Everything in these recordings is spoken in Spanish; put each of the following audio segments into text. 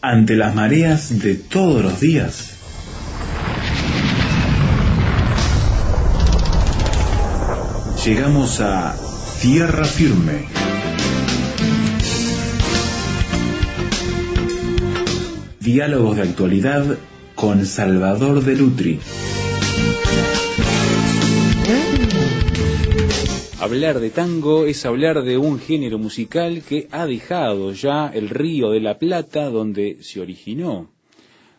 Ante las mareas de todos los días, llegamos a tierra firme. Diálogos de actualidad con Salvador de Lutri. Hablar de tango es hablar de un género musical que ha dejado ya el Río de la Plata, donde se originó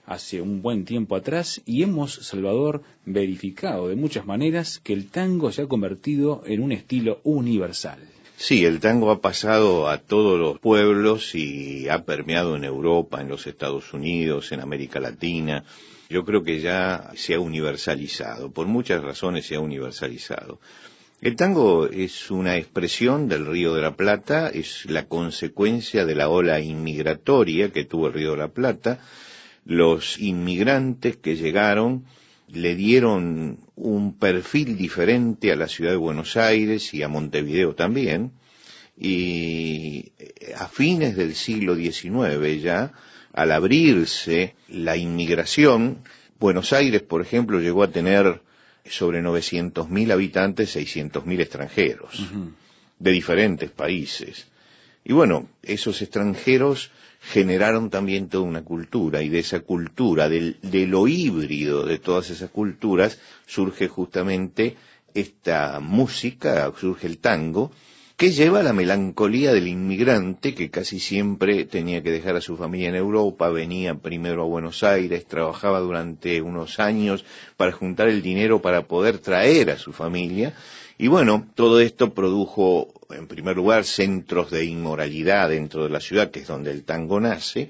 hace un buen tiempo atrás, y hemos, Salvador, verificado de muchas maneras que el tango se ha convertido en un estilo universal. Sí, el tango ha pasado a todos los pueblos y ha permeado en Europa, en los Estados Unidos, en América Latina. Yo creo que ya se ha universalizado, por muchas razones se ha universalizado. El tango es una expresión del Río de la Plata, es la consecuencia de la ola inmigratoria que tuvo el Río de la Plata. Los inmigrantes que llegaron le dieron un perfil diferente a la ciudad de Buenos Aires y a Montevideo también, y a fines del siglo XIX ya, al abrirse la inmigración, Buenos Aires, por ejemplo, llegó a tener sobre 900.000 habitantes, 600.000 extranjeros, de diferentes países. Y bueno, esos extranjeros generaron también toda una cultura, y de esa cultura, de lo híbrido de todas esas culturas, surge justamente esta música, surge el tango, que lleva la melancolía del inmigrante que casi siempre tenía que dejar a su familia en Europa, venía primero a Buenos Aires, trabajaba durante unos años para juntar el dinero para poder traer a su familia, y bueno, todo esto produjo, en primer lugar, centros de inmoralidad dentro de la ciudad, que es donde el tango nace,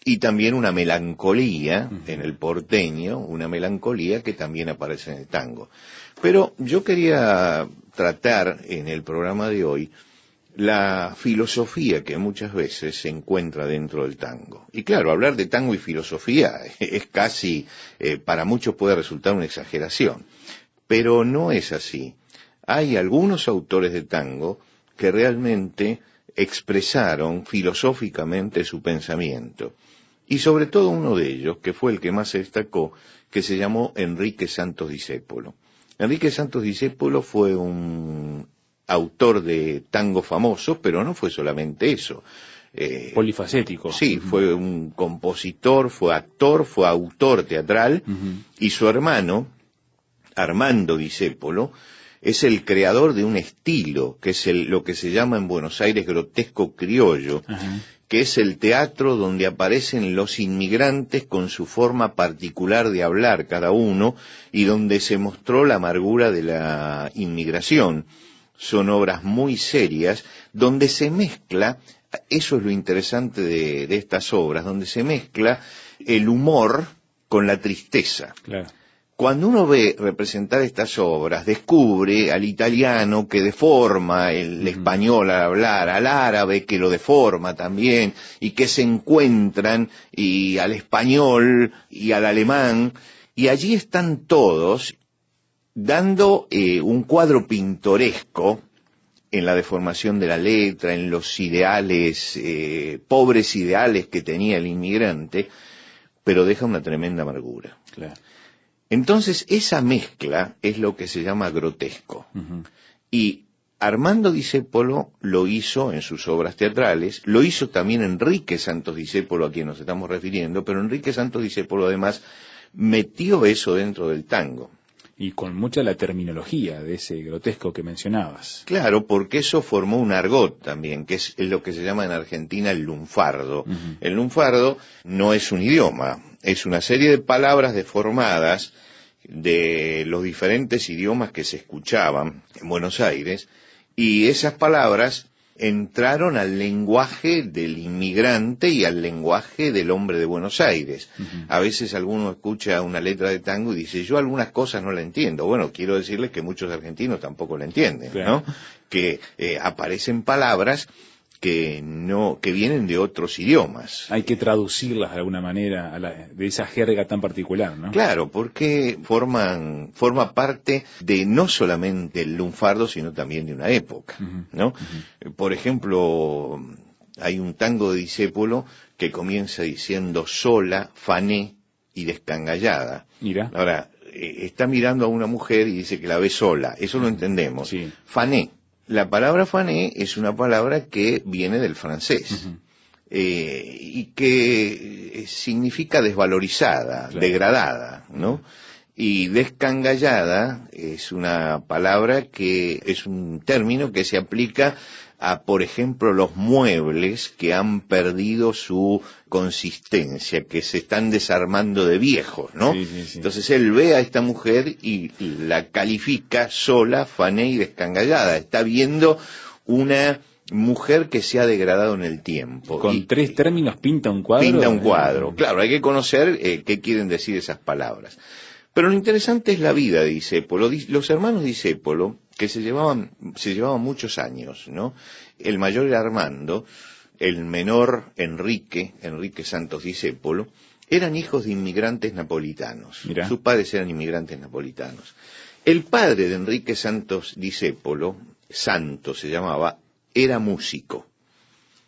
y también una melancolía en el porteño, una melancolía que también aparece en el tango. Pero yo quería tratar en el programa de hoy la filosofía que muchas veces se encuentra dentro del tango. Y claro, hablar de tango y filosofía es casi, para muchos puede resultar una exageración, pero no es así. Hay algunos autores de tango que realmente expresaron filosóficamente su pensamiento. Y sobre todo uno de ellos, que fue el que más se destacó, que se llamó Enrique Santos Discépolo. Enrique Santos Discépolo fue un autor de tango famoso, pero no fue solamente eso. Polifacético. Sí, fue un compositor, fue actor, fue autor teatral, y su hermano, Armando Discépolo, es el creador de un estilo, que es lo que se llama en Buenos Aires grotesco criollo, que es el teatro donde aparecen los inmigrantes con su forma particular de hablar cada uno, y donde se mostró la amargura de la inmigración. Son obras muy serias, donde se mezcla, eso es lo interesante de estas obras, donde se mezcla el humor con la tristeza. Claro. Cuando uno ve representar estas obras, descubre al italiano que deforma el español al hablar, al árabe que lo deforma también, y que se encuentran, y al español y al alemán, y allí están todos dando un cuadro pintoresco en la deformación de la letra, en los ideales, pobres ideales que tenía el inmigrante, pero deja una tremenda amargura. Claro. Entonces, esa mezcla es lo que se llama grotesco. Y Armando Discépolo lo hizo en sus obras teatrales, lo hizo también Enrique Santos Discépolo, a quien nos estamos refiriendo, pero Enrique Santos Discépolo además metió eso dentro del tango. Y con mucha la terminología de ese grotesco que mencionabas. Claro, porque eso formó un argot también, que es lo que se llama en Argentina el lunfardo. El lunfardo no es un idioma, es una serie de palabras deformadas de los diferentes idiomas que se escuchaban en Buenos Aires, y esas palabras entraron al lenguaje del inmigrante y al lenguaje del hombre de Buenos Aires. A veces alguno escucha una letra de tango y dice, yo algunas cosas no la entiendo. Bueno, quiero decirles que muchos argentinos tampoco la entienden, ¿no? Que aparecen palabras que vienen de otros idiomas. Hay que traducirlas de alguna manera de esa jerga tan particular, ¿no? Claro, porque forma parte de no solamente el lunfardo, sino también de una época, ¿no? Por ejemplo, hay un tango de Discépolo que comienza diciendo sola, fané y descangallada. Mira. Ahora, está mirando a una mujer y dice que la ve sola, eso lo entendemos. Sí. Fané. La palabra fané es una palabra que viene del francés. Ujú. Y que significa desvalorizada, Claro. degradada, ¿no? Y descangallada es una palabra que es un término que se aplica a, por ejemplo, los muebles que han perdido su consistencia, que se están desarmando de viejos, ¿no? Sí, sí, sí. Entonces él ve a esta mujer y la califica sola, fané y descangallada. Está viendo una mujer que se ha degradado en el tiempo. Con Y 3 términos pinta un cuadro. pinta un cuadro. Claro, hay que conocer qué quieren decir esas palabras. Pero lo interesante es la vida de Discépolo. Los hermanos Discépolo, que se llevaban muchos años, ¿no? El mayor era Armando, el menor Enrique Santos Discépolo, eran hijos de inmigrantes napolitanos. Mirá. Sus padres eran inmigrantes napolitanos. El padre de Enrique Santos Discépolo, Santo se llamaba, era músico.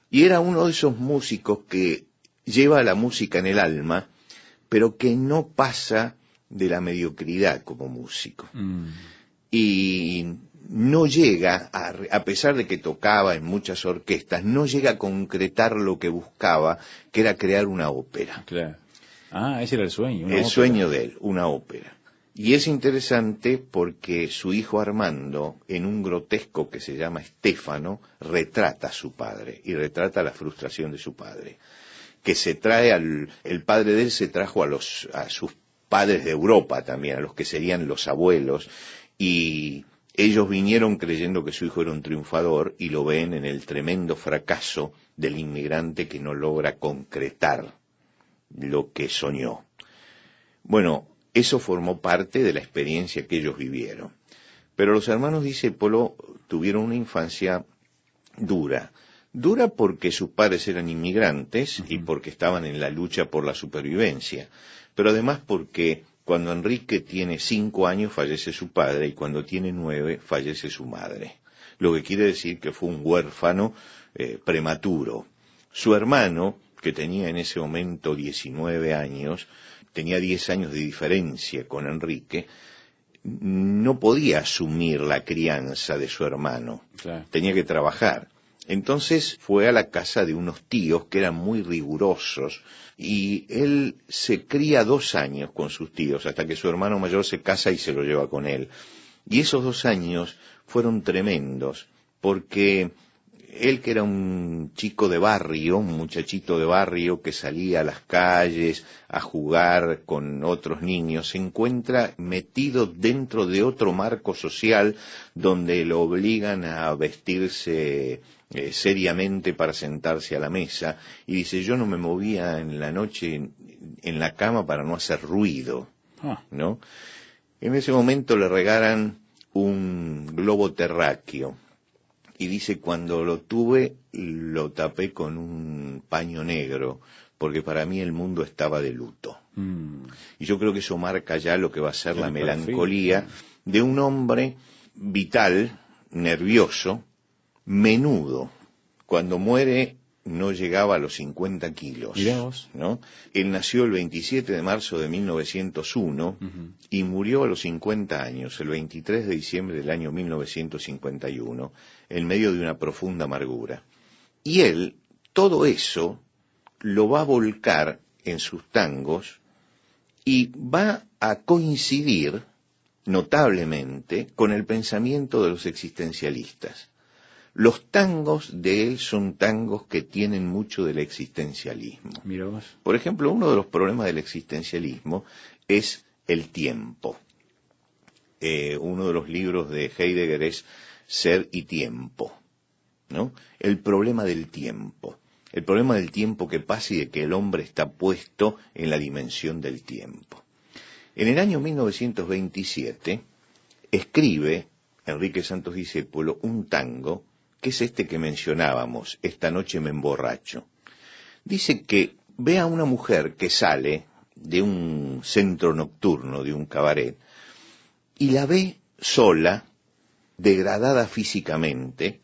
Y era uno de esos músicos que lleva la música en el alma, pero que no pasa de la mediocridad como músico. Y no llega, a pesar de que tocaba en muchas orquestas, no llega a concretar lo que buscaba, que era crear una ópera. Claro. Ah, ese era el sueño. El sueño de él, una ópera. Y es interesante porque su hijo Armando, en un grotesco que se llama Estéfano, retrata a su padre y retrata la frustración de su padre. Que se trae el padre de él se trajo a sus padres de Europa también, a los que serían los abuelos, y ellos vinieron creyendo que su hijo era un triunfador y lo ven en el tremendo fracaso del inmigrante que no logra concretar lo que soñó. Bueno, eso formó parte de la experiencia que ellos vivieron. Pero los hermanos Discépolo tuvieron una infancia dura. Dura porque sus padres eran inmigrantes y porque estaban en la lucha por la supervivencia. Pero además porque cuando Enrique tiene 5 años fallece su padre y cuando tiene 9 fallece su madre. Lo que quiere decir que fue un huérfano prematuro. Su hermano, que tenía en ese momento 19 años, tenía 10 años de diferencia con Enrique, no podía asumir la crianza de su hermano. Claro. Tenía que trabajar. Entonces fue a la casa de unos tíos que eran muy rigurosos y él se cría 2 años con sus tíos hasta que su hermano mayor se casa y se lo lleva con él. Y esos 2 años fueron tremendos porque él, que era un chico de barrio, un muchachito de barrio que salía a las calles a jugar con otros niños, se encuentra metido dentro de otro marco social donde lo obligan a vestirse seriamente para sentarse a la mesa, y dice, yo no me movía en la noche en la cama para no hacer ruido, ¿no? En ese momento le regalan un globo terráqueo, y dice, cuando lo tuve, lo tapé con un paño negro, porque para mí el mundo estaba de luto. Y yo creo que eso marca ya lo que va a ser la melancolía de un hombre vital, nervioso, menudo. Cuando muere no llegaba a los 50 kilos, ¿no? Él nació el 27 de marzo de 1901 y murió a los 50 años, el 23 de diciembre del año 1951, en medio de una profunda amargura. Y él, todo eso, lo va a volcar en sus tangos y va a coincidir notablemente con el pensamiento de los existencialistas. Los tangos de él son tangos que tienen mucho del existencialismo. Mira vos. Por ejemplo, uno de los problemas del existencialismo es el tiempo. Uno de los libros de Heidegger es Ser y Tiempo, ¿no? El problema del tiempo. El problema del tiempo que pasa y de que el hombre está puesto en la dimensión del tiempo. En el año 1927 escribe Enrique Santos Discépolo un tango que es este que mencionábamos, Esta noche me emborracho. Dice que ve a una mujer que sale de un centro nocturno, de un cabaret, y la ve sola, degradada físicamente.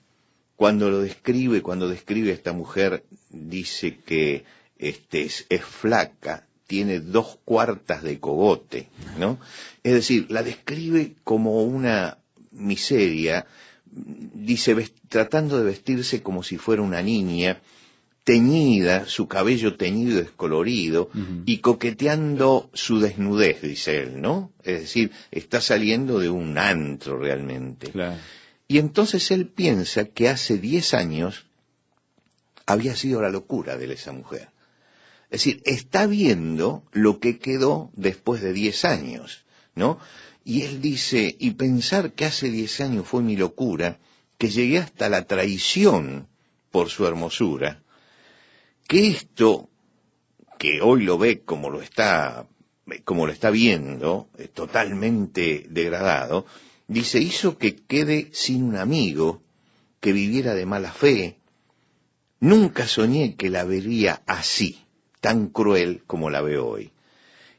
Cuando describe a esta mujer, dice que es flaca, tiene 2/4 de cogote, ¿no? Es decir, la describe como una miseria, dice, tratando de vestirse como si fuera una niña, teñida, su cabello teñido y descolorido, y coqueteando su desnudez, dice él, ¿no? Es decir, está saliendo de un antro realmente. Claro. Y entonces él piensa que hace 10 años había sido la locura de esa mujer. Es decir, está viendo lo que quedó después de 10 años, ¿no? Y él dice, y pensar que hace 10 años fue mi locura, que llegué hasta la traición por su hermosura, que esto, que hoy lo ve como lo está viendo, totalmente degradado, dice, hizo que quede sin un amigo, que viviera de mala fe. Nunca soñé que la vería así, tan cruel como la veo hoy.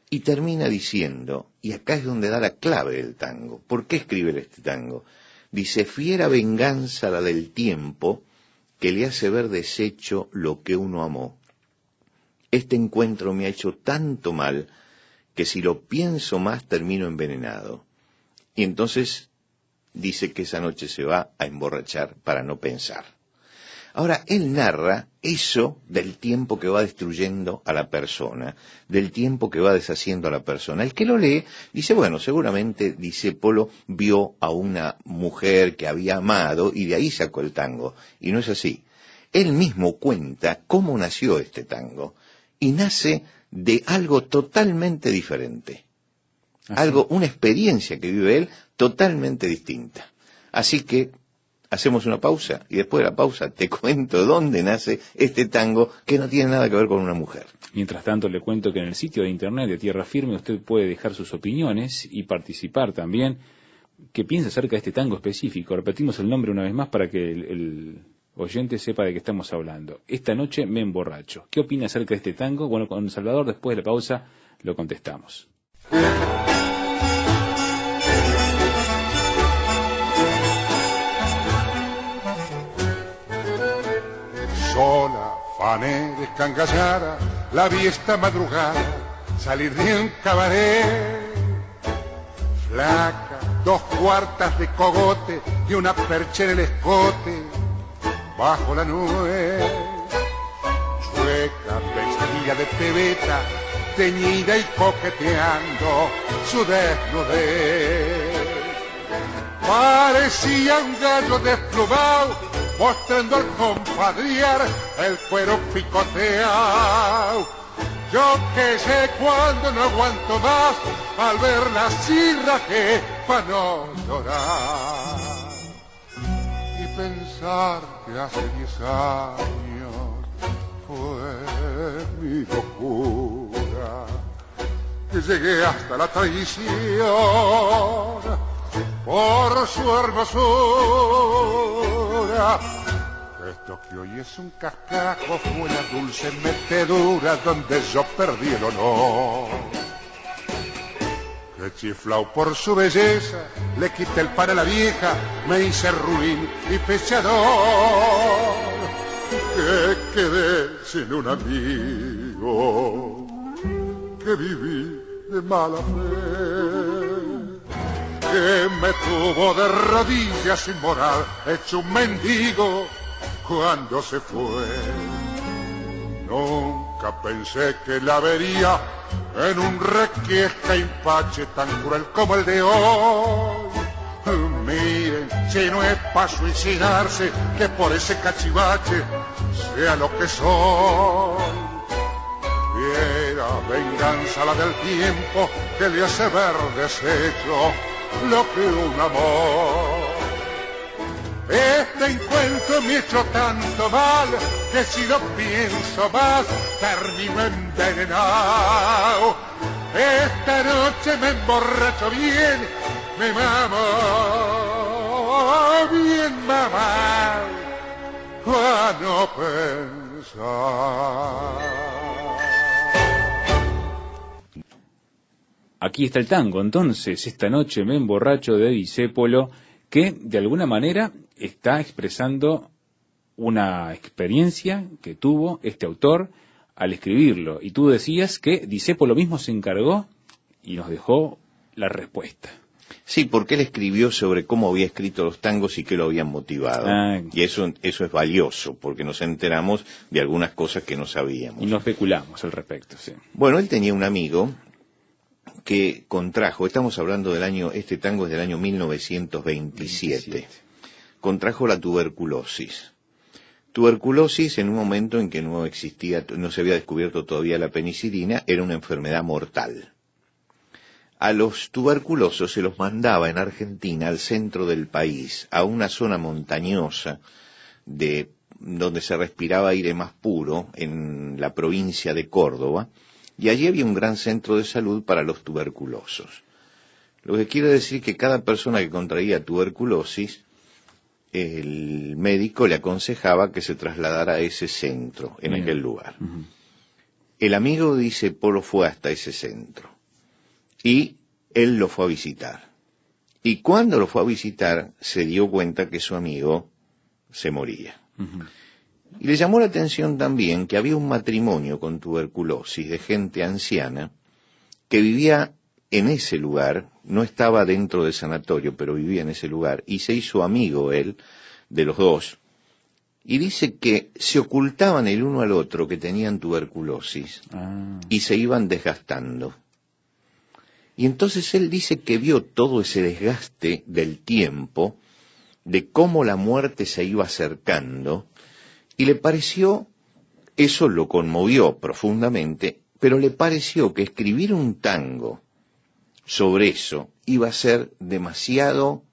Y termina diciendo, y acá es donde da la clave del tango. ¿Por qué escribe este tango? Dice, fiera venganza la del tiempo, que le hace ver deshecho lo que uno amó. Este encuentro me ha hecho tanto mal, que si lo pienso más termino envenenado. Y entonces dice que esa noche se va a emborrachar para no pensar. Ahora, él narra eso del tiempo que va destruyendo a la persona, del tiempo que va deshaciendo a la persona. El que lo lee dice, bueno, seguramente Discépolo vio a una mujer que había amado y de ahí sacó el tango. Y no es así. Él mismo cuenta cómo nació este tango. Y nace de algo totalmente diferente. Una experiencia que vive él totalmente distinta. Así que hacemos una pausa y después de la pausa te cuento dónde nace este tango que no tiene nada que ver con una mujer. Mientras tanto le cuento que en el sitio de internet de Tierra Firme usted puede dejar sus opiniones y participar también. ¿Qué piensa acerca de este tango específico? Repetimos el nombre una vez más para que el oyente sepa de qué estamos hablando. Esta noche me emborracho. ¿Qué opina acerca de este tango? Bueno, con Salvador después de la pausa lo contestamos. Sola, fané, descangallada, la vi esta madrugada salir de un cabaret. Flaca, 2/4 de cogote y una percha en el escote, bajo la nube. Chueca, vestida de pebeta, teñida y coqueteando su desnudez. Parecía un gallo desplumado, mostrando al compadrear el cuero picoteado. Yo que sé cuándo no aguanto más, al verla así rajé pa' no llorar. Y pensar que hace 10 años fue mi locura, que llegué hasta la traición por su hermosura. Esto que hoy es un cascajo fue la dulce metedura donde yo perdí el honor. Que chiflao por su belleza, le quité el pan a la vieja, me hice ruin y pechador. Que quedé sin un amigo, que viví de mala fe, que me tuvo de rodillas sin moral, hecho un mendigo cuando se fue. Nunca pensé que la vería en un requiesca impache tan cruel como el de hoy. Miren, si no es para suicidarse, que por ese cachivache sea lo que soy. Viera venganza la del tiempo que le hace ver deshecho lo que un amor. Este encuentro me ha hecho tanto mal que si lo pienso más termino envenenado. Esta noche me emborracho bien, me mamo bien mamá, a no pensar. Aquí está el tango, entonces, esta noche me emborracho de Discépolo, que de alguna manera está expresando una experiencia que tuvo este autor al escribirlo. Y tú decías que Discepo lo mismo se encargó y nos dejó la respuesta. Sí, porque él escribió sobre cómo había escrito los tangos y qué lo habían motivado. Y eso es valioso, porque nos enteramos de algunas cosas que no sabíamos. Y no especulamos al respecto, sí. Bueno, él tenía un amigo que contrajo, estamos hablando del año, este tango es del año 1927, contrajo la tuberculosis. Tuberculosis en un momento en que no existía, no se había descubierto todavía la penicilina, era una enfermedad mortal. A los tuberculosos se los mandaba en Argentina al centro del país, a una zona montañosa donde se respiraba aire más puro, en la provincia de Córdoba, y allí había un gran centro de salud para los tuberculosos. Lo que quiere decir que cada persona que contraía tuberculosis, el médico le aconsejaba que se trasladara a ese centro, en aquel lugar. El amigo de Discepo fue hasta ese centro. Y él lo fue a visitar. Y cuando lo fue a visitar, se dio cuenta que su amigo se moría. Y le llamó la atención también que había un matrimonio con tuberculosis de gente anciana que vivía en ese lugar, no estaba dentro del sanatorio, pero vivía en ese lugar, y se hizo amigo él de los dos. Y dice que se ocultaban el uno al otro que tenían tuberculosis y se iban desgastando. Y entonces él dice que vio todo ese desgaste del tiempo, de cómo la muerte se iba acercando, y le pareció, eso lo conmovió profundamente, pero le pareció que escribir un tango sobre eso iba a ser demasiado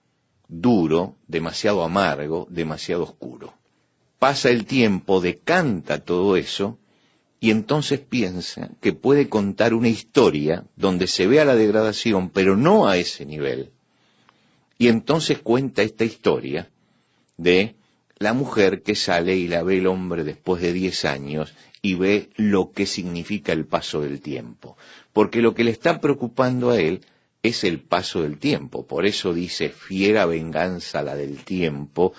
duro, demasiado amargo, demasiado oscuro. Pasa el tiempo, decanta todo eso, y entonces piensa que puede contar una historia donde se vea la degradación, pero no a ese nivel. Y entonces cuenta esta historia de la mujer que sale y la ve el hombre después de 10 años y ve lo que significa el paso del tiempo. Porque lo que le está preocupando a él es el paso del tiempo. Por eso dice, fiera venganza la del tiempo,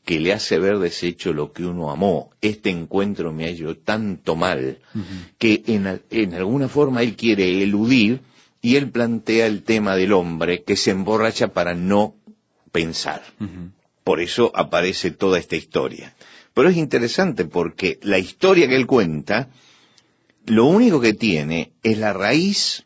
que le hace ver deshecho lo que uno amó. Este encuentro me ha hecho tanto mal, que en alguna forma él quiere eludir, y él plantea el tema del hombre que se emborracha para no pensar. Por eso aparece toda esta historia. Pero es interesante porque la historia que él cuenta, lo único que tiene es la raíz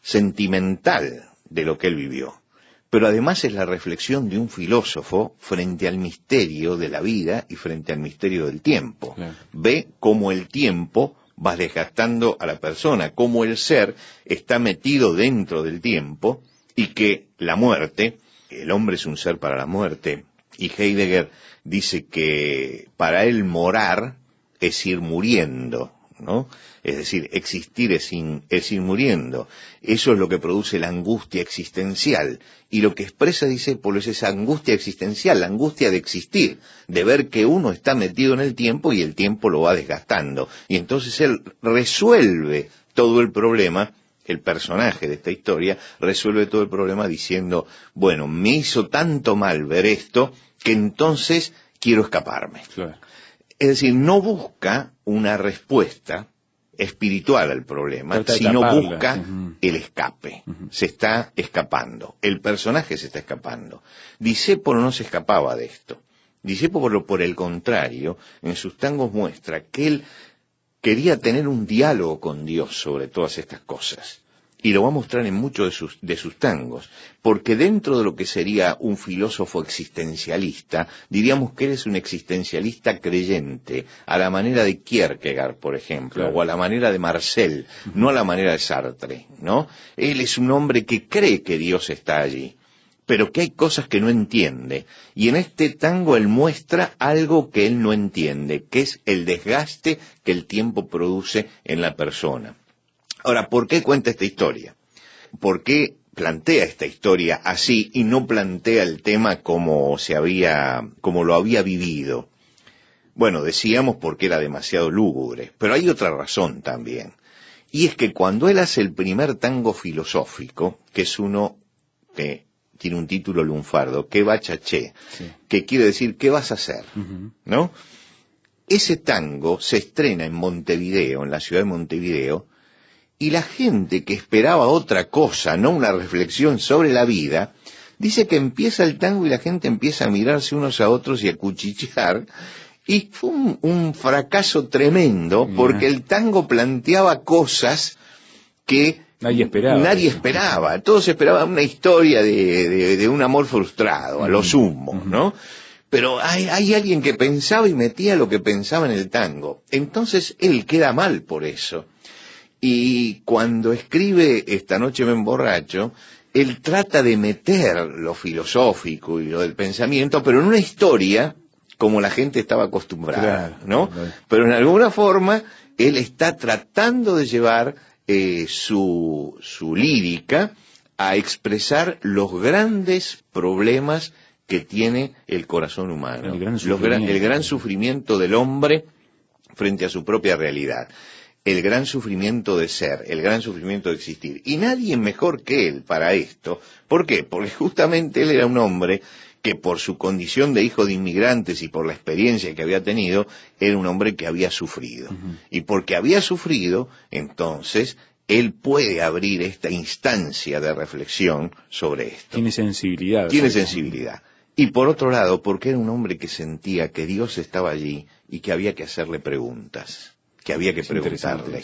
sentimental de lo que él vivió. Pero además es la reflexión de un filósofo frente al misterio de la vida y frente al misterio del tiempo. Claro. Ve cómo el tiempo va desgastando a la persona, cómo el ser está metido dentro del tiempo y que la muerte, el hombre es un ser para la muerte, y Heidegger dice que para él morar es ir muriendo, ¿no? Es decir, existir es ir muriendo. Eso es lo que produce la angustia existencial. Y lo que expresa Discepo es esa angustia existencial, la angustia de existir, de ver que uno está metido en el tiempo y el tiempo lo va desgastando. Y entonces él resuelve todo el problema, el personaje de esta historia resuelve todo el problema diciendo, bueno, me hizo tanto mal ver esto que entonces quiero escaparme. Claro. Es decir, no busca una respuesta espiritual al problema, sino busca el escape. Se está escapando. El personaje se está escapando. Discepo no se escapaba de esto. Discepo, por el contrario, en sus tangos muestra que él quería tener un diálogo con Dios sobre todas estas cosas. Y lo va a mostrar en muchos de sus tangos, porque dentro de lo que sería un filósofo existencialista, diríamos que él es un existencialista creyente, a la manera de Kierkegaard, por ejemplo, claro, o a la manera de Marcel, no a la manera de Sartre, ¿no? Él es un hombre que cree que Dios está allí, pero que hay cosas que no entiende, y en este tango él muestra algo que él no entiende, que es el desgaste que el tiempo produce en la persona. Ahora, ¿por qué cuenta esta historia? ¿Por qué plantea esta historia así y no plantea el tema como lo había vivido? Bueno, decíamos porque era demasiado lúgubre, pero hay otra razón también. Y es que cuando él hace el primer tango filosófico, que es uno que tiene un título lunfardo, que bachaché, sí, que quiere decir, ¿qué vas a hacer? ¿No? ese tango se estrena en Montevideo, en la ciudad de Montevideo, y la gente que esperaba otra cosa, no una reflexión sobre la vida, dice que empieza el tango y la gente empieza a mirarse unos a otros y a cuchichear, y fue un fracaso tremendo, porque el tango planteaba cosas que nadie esperaba. Todos esperaban una historia de un amor frustrado, a lo sumo, ¿no? Pero hay alguien que pensaba y metía lo que pensaba en el tango. Entonces él queda mal por eso. Y cuando escribe Esta noche me emborracho, él trata de meter lo filosófico y lo del pensamiento, pero en una historia como la gente estaba acostumbrada, ¿no? Pero en alguna forma él está tratando de llevar su lírica a expresar los grandes problemas que tiene el corazón humano, el gran sufrimiento del hombre frente a su propia realidad, el gran sufrimiento de ser, el gran sufrimiento de existir. Y nadie mejor que él para esto. ¿Por qué? Porque justamente él era un hombre que por su condición de hijo de inmigrantes y por la experiencia que había tenido, era un hombre que había sufrido. Y porque había sufrido, entonces, él puede abrir esta instancia de reflexión sobre esto. Tiene sensibilidad. Tiene sensibilidad. Y por otro lado, porque era un hombre que sentía que Dios estaba allí y que había que hacerle preguntas, que había que preguntarle.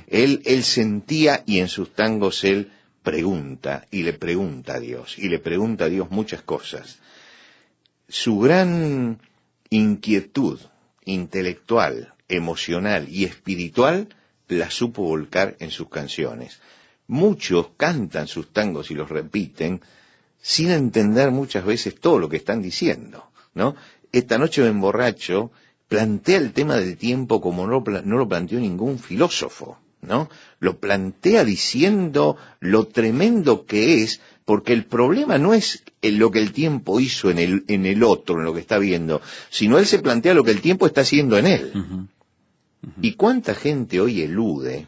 Él sentía, y en sus tangos él pregunta, y le pregunta a Dios, y le pregunta a Dios muchas cosas. Su gran inquietud intelectual, emocional y espiritual la supo volcar en sus canciones. Muchos cantan sus tangos y los repiten sin entender muchas veces todo lo que están diciendo, ¿no? Esta noche me emborracho plantea el tema del tiempo como no lo planteó ningún filósofo, ¿no? Lo plantea diciendo lo tremendo que es, porque el problema no es lo que el tiempo hizo en el otro, en lo que está viendo, sino él se plantea lo que el tiempo está haciendo en él. ¿Y cuánta gente hoy elude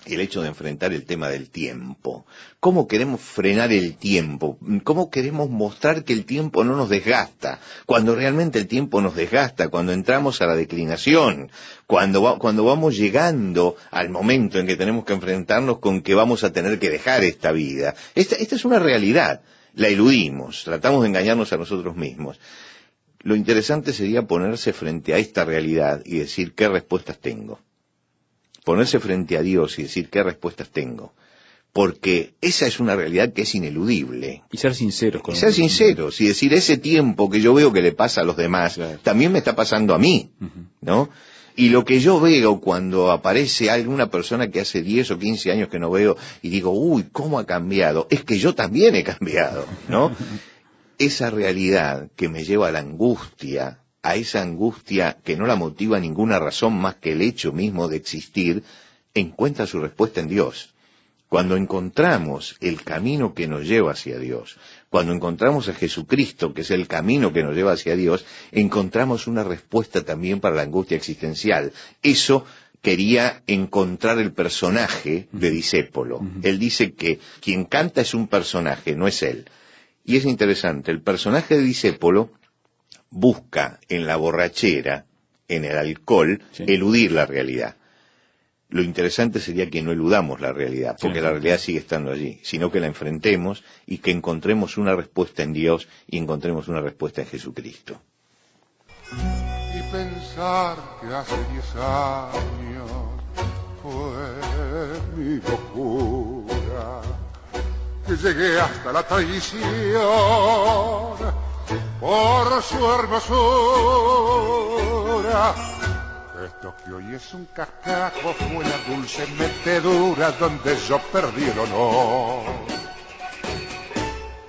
el hecho de enfrentar el tema del tiempo? ¿Cómo queremos frenar el tiempo? ¿Cómo queremos mostrar que el tiempo no nos desgasta? Cuando realmente el tiempo nos desgasta, cuando entramos a la declinación, cuando vamos llegando al momento en que tenemos que enfrentarnos con que vamos a tener que dejar esta vida. Esta es una realidad, la eludimos, tratamos de engañarnos a nosotros mismos. Lo interesante sería ponerse frente a esta realidad y decir qué respuestas tengo. Ponerse frente a Dios y decir qué respuestas tengo. Porque esa es una realidad que es ineludible. Y ser sinceros con ser sinceros y decir ese tiempo que yo veo que le pasa a los demás, también me está pasando a mí, ¿no? Y lo que yo veo cuando aparece alguna persona que hace 10 o 15 años que no veo y digo, uy, ¿cómo ha cambiado? Es que yo también he cambiado, ¿no? Esa realidad que me lleva a la angustia, a esa angustia que no la motiva ninguna razón más que el hecho mismo de existir, encuentra su respuesta en Dios. Cuando encontramos el camino que nos lleva hacia Dios, cuando encontramos a Jesucristo, que es el camino que nos lleva hacia Dios, encontramos una respuesta también para la angustia existencial. Eso quería encontrar el personaje de Discépolo. Él dice que quien canta es un personaje, no es él. Y es interesante, el personaje de Discépolo busca en la borrachera, en el alcohol, eludir la realidad. Lo interesante sería que no eludamos la realidad, porque la realidad sigue estando allí, sino que la enfrentemos y que encontremos una respuesta en Dios y encontremos una respuesta en Jesucristo. Y pensar que hace 10 años fue mi locura, que llegué hasta la traición por su hermosura. Esto que hoy es un cascajo fue la dulce metedura donde yo perdí el honor.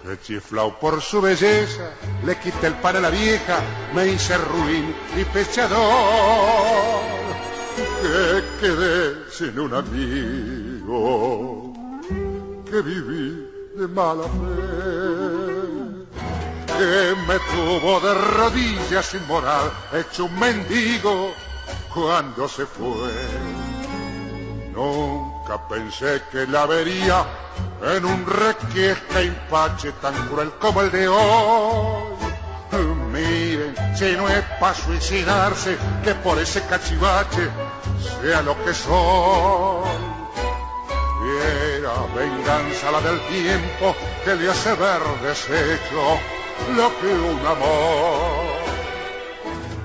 Que chiflao por su belleza, le quité el pan a la vieja, me hice ruin y pechador. Que quedé sin un amigo, que viví de mala fe, que me tuvo de rodillas sin moral, hecho un mendigo cuando se fue. Nunca pensé que la vería en un requiesca impache tan cruel como el de hoy. Miren Miren, si no es para suicidarse, que por ese cachivache sea lo que soy. Era venganza la del tiempo que le hace ver deshecho lo que un amor.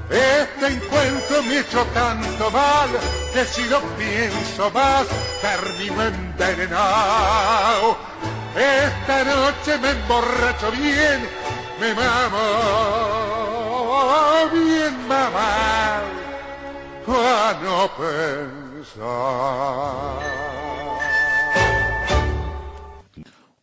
Este encuentro me ha hecho tanto mal que si lo pienso más termino envenenado. Esta noche me emborracho bien, me mamo bien mamá a no pensar.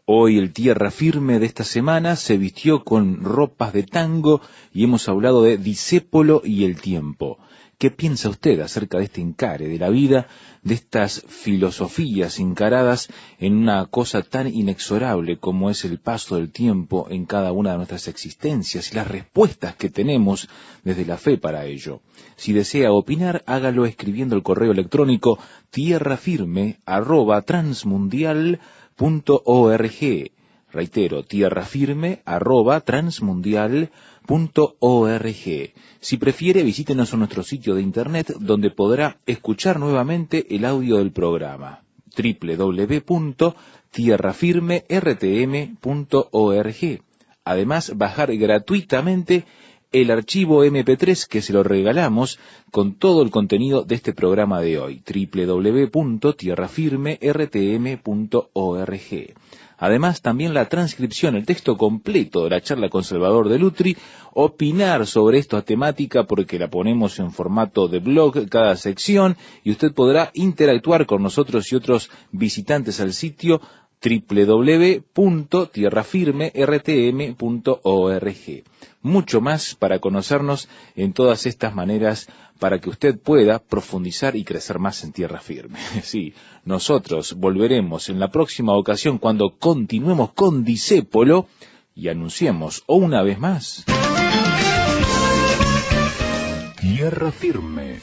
Hoy el Tierra Firme de esta semana se vistió con ropas de tango y hemos hablado de Discépolo y el tiempo. ¿Qué piensa usted acerca de este encare de la vida, de estas filosofías encaradas en una cosa tan inexorable como es el paso del tiempo en cada una de nuestras existencias y las respuestas que tenemos desde la fe para ello? Si desea opinar, hágalo escribiendo el correo electrónico tierrafirme@transmundial.org. Reitero, tierrafirme@transmundial.org. Si prefiere, visítenos en nuestro sitio de internet donde podrá escuchar nuevamente el audio del programa www.tierrafirmertm.org. Además, bajar gratuitamente el archivo MP3 que se lo regalamos con todo el contenido de este programa de hoy, www.tierrafirmertm.org. Además, también la transcripción, el texto completo de la charla con Salvador de Lutri, opinar sobre esta temática porque la ponemos en formato de blog cada sección y usted podrá interactuar con nosotros y otros visitantes al sitio www.tierrafirmertm.org. Mucho más para conocernos en todas estas maneras para que usted pueda profundizar y crecer más en Tierra Firme. Sí, nosotros volveremos en la próxima ocasión cuando continuemos con Discépolo y anunciemos una vez más Tierra Firme.